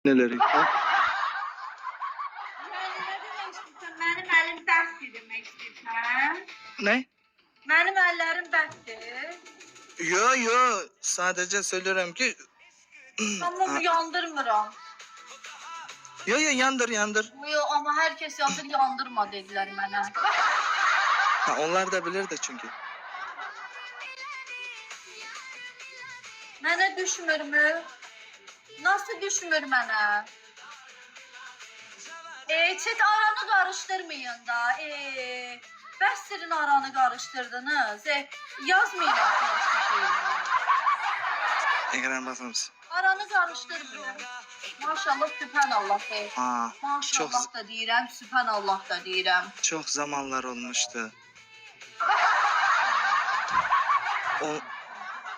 Neleri? Ha? Yani ne demek istiyorsan, benim elim bəsdir demek istiyorsan. Ne? Benim ellerim bəsdir. Yo sadece söylüyorum ki Ama yandırmıram. yo yandır. Yo, ama herkes yandır, yandırma dediler bana. Ha, onlar da bilir de çünkü. Mənə düşmür mü? Nasıl düşmür mənə? Çet aranı karıştırmayın da. Bəstirin aranı karıştırdınız. Yazmayın arkadaşlar şeyini. Ekran basar mısın? Aranı karıştırmayın. Maşallah, sübhanallah de. Aa, Maşallah da deyirəm, sübhanallah da deyirəm. çok zamanlar olmuştu.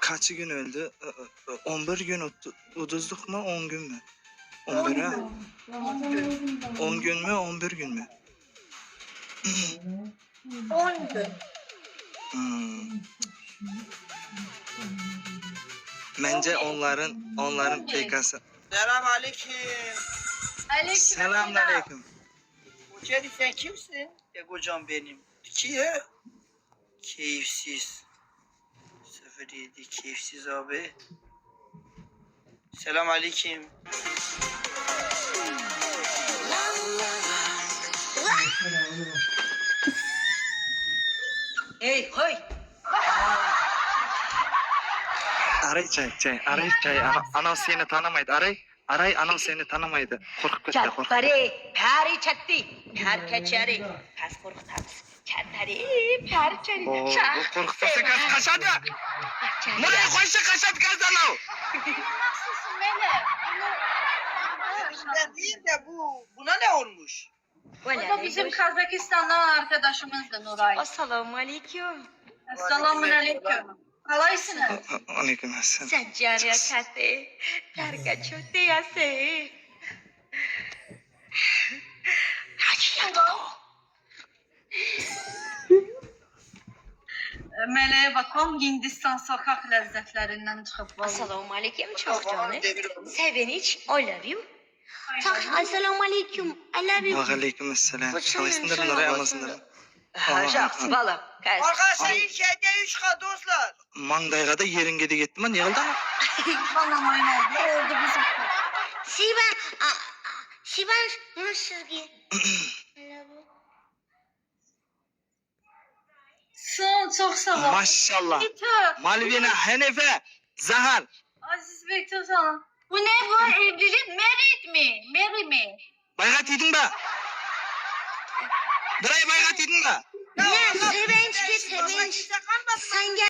Kaçı gün öldü? 11 gün uduzduk mu? 10 gün mü? 11 ha? 10 gün mü? 11 gün mü? 10 gün. Bence onların PK'sı. Selam aleyküm. Selamünaleyküm. Kocaeli sen kimsin? Kocam benim. Ki keyifsiz. 07 keyifsiz abi. Selam aleyküm. Hey, hey. Aray çay. Anam seni tanımaydı. Aray anam seni tanımaydı. Korkup gitti korkup. Çatpari, peri çatti, per keçeri, pes korkutamız. Çatpari, peri çeri. Oo, korkutuyorsun kaç hadi. Buraya koştu kaç hadi kazanov. Nasılsın Melek? Ben değil de buna ne olmuş? Bu da bizim Kazakistan'dan arkadaşımızdı Nuray. Assalamu alaikum. Selamun aleyküm. Kalaysınız. Aleykümselam. Sajjariya çatti, terka çotti yase. Meleğe bakalım, Hindistan sokak lezzetlerinden çıkıp vallahi. Assalamu alaikum çok canım. Sevinç, I love you. Tak, assalamu alaikum, I love you. Aleykümselam. Çalışsınlar Nuray almasınlar. Жақсы балам. Arkadaşlar ilk şeyde 3K dostlar. Mangdayga yerin gedi gitti mi? Yığıldı mı? Vallahi oynadı. Oldu bizim. Şivan nasıl ki? Çok sağ ol. Maşallah. Beyto. Malvina, Hanife, Zahar. Aziz Beyto sana. Bu ne bu evlilik? Merit mi? Mary mi? Baygat yedin be. Burayı baygat yedin be. Ne? Sevinç ki sevinç. Sen gel.